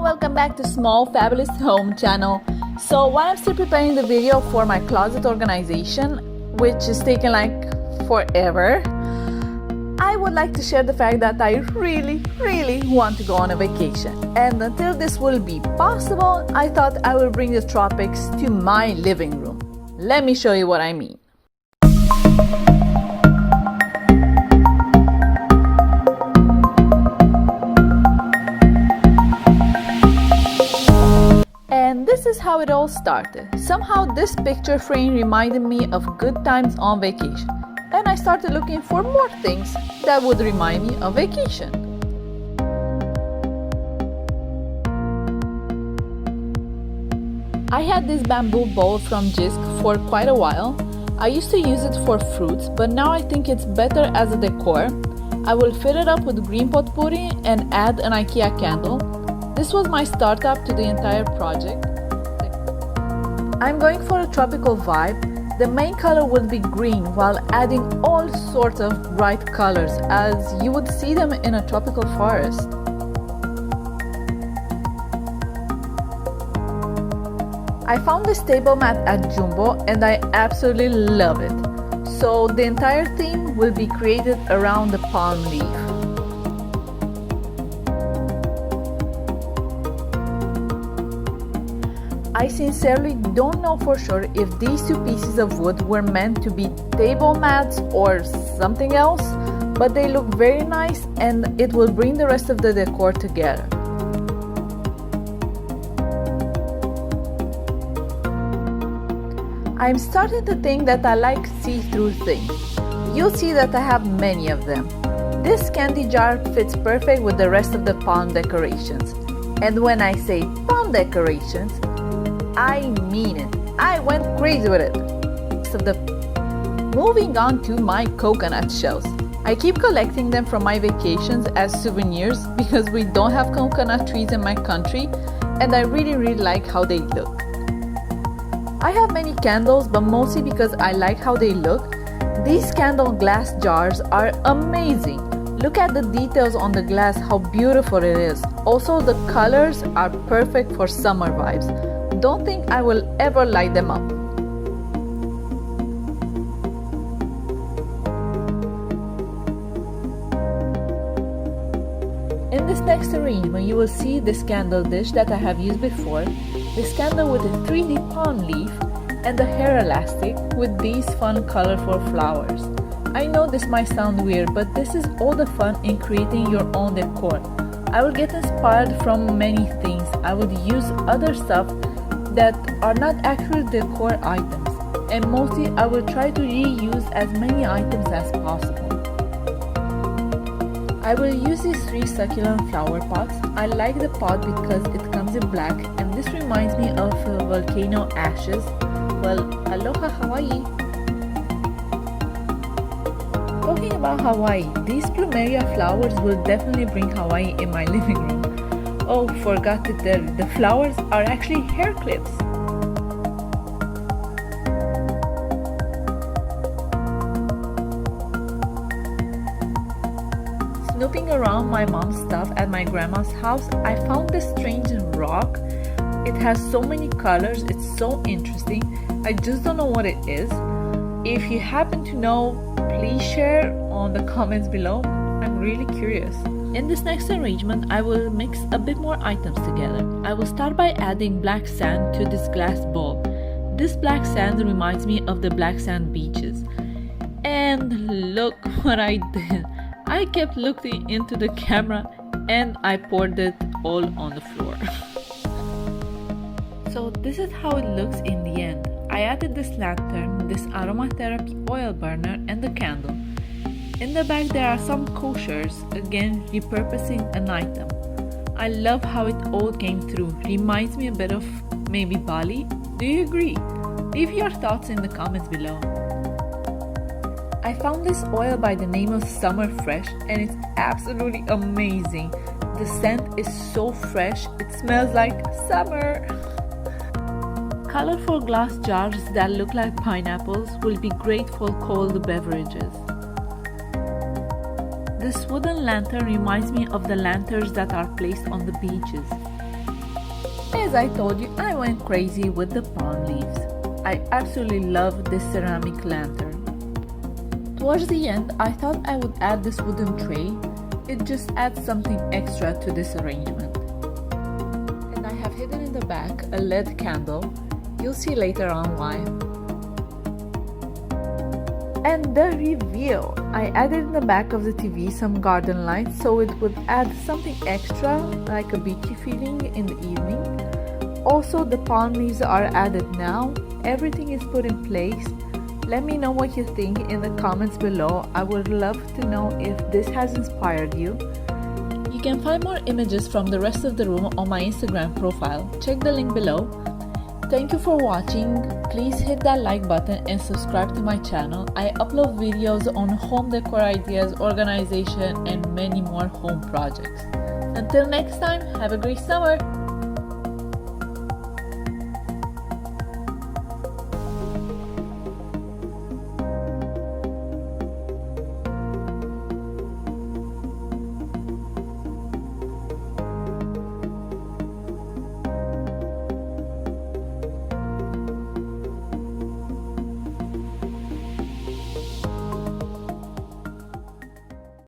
welcome back to Small Fabulous Home channel. So while I'm still preparing the video for my closet organization, which is taking like forever, I would like to share the fact that I really want to go on a vacation. And until this will be possible, I thought I will bring the tropics to my living room. Let me show you what I mean. And this is how it all started. Somehow this picture frame reminded me of good times on vacation. And I started looking for more things that would remind me of vacation. I had this bamboo bowl from Jisk for quite a while. I used to use it for fruits, but now I think it's better as a decor. I will fill it up with green potpourri and add an IKEA candle. This was my startup to the entire project. I'm going for a tropical vibe. The main color will be green while adding all sorts of bright colors as you would see them in a tropical forest. I found this table mat at Jumbo and I absolutely love it. So the entire theme will be created around the palm leaf. I sincerely don't know for sure if these two pieces of wood were meant to be table mats or something else, but they look very nice and it will bring the rest of the decor together. I'm starting to think that I like see-through things. You'll see that I have many of them. This candy jar fits perfect with the rest of the palm decorations. And when I say palm decorations, I mean it. I went crazy with it. Moving on to my coconut shells. I keep collecting them from my vacations as souvenirs because we don't have coconut trees in my country and I really like how they look. I have many candles, but mostly because I like how they look. These candle glass jars are amazing. Look at the details on the glass, how beautiful it is. Also, the colors are perfect for summer vibes. Don't think I will ever light them up. In this next arrangement, you will see this candle dish that I have used before, this candle with a 3D palm leaf, and the hair elastic with these fun colorful flowers. I know this might sound weird, but this is all the fun in creating your own decor. I will get inspired from many things. I would use other stuff that are not actual decor items, and mostly I will try to reuse as many items as possible. I will use these 3 succulent flower pots. I like the pot because it comes in black and this reminds me of volcano ashes. Well, aloha Hawaii! Talking about Hawaii, these plumeria flowers will definitely bring Hawaii in my living room. Oh, forgot to tell you, the flowers are actually hair clips. Snooping around my mom's stuff at my grandma's house, I found this strange rock. It has so many colors, it's so interesting. I just don't know what it is. If you happen to know, please share on the comments below. I'm really curious. In this next arrangement, I will mix a bit more items together. I will start by adding black sand to this glass bowl. This black sand reminds me of the black sand beaches. And look what I did. I kept looking into the camera and I poured it all on the floor. So this is how it looks in the end. I added this lantern, this aromatherapy oil burner and the candle. In the back there are some koshers, again repurposing an item. I love how it all came through. Reminds me a bit of maybe Bali. Do you agree? Leave your thoughts in the comments below. I found this oil by the name of Summer Fresh and it's absolutely amazing. The scent is so fresh, it smells like summer. Colorful glass jars that look like pineapples will be great for cold beverages. This wooden lantern reminds me of the lanterns that are placed on the beaches. as I told you, I went crazy with the palm leaves. I absolutely love this ceramic lantern. Towards the end, I thought I would add this wooden tray. It just adds something extra to this arrangement. And I have hidden in the back a LED candle. You'll see later on why. And the reveal! I added in the back of the TV some garden lights so it would add something extra, like a beachy feeling in the evening. Also, the palm leaves are added now. Everything is put in place. Let me know what you think in the comments below. I would love to know if this has inspired you. You can find more images from the rest of the room on my Instagram profile. Check the link below. Thank you for watching. Please hit that like button and subscribe to my channel. I upload videos on home decor ideas, organization, and many more home projects. Until next time, have a great summer!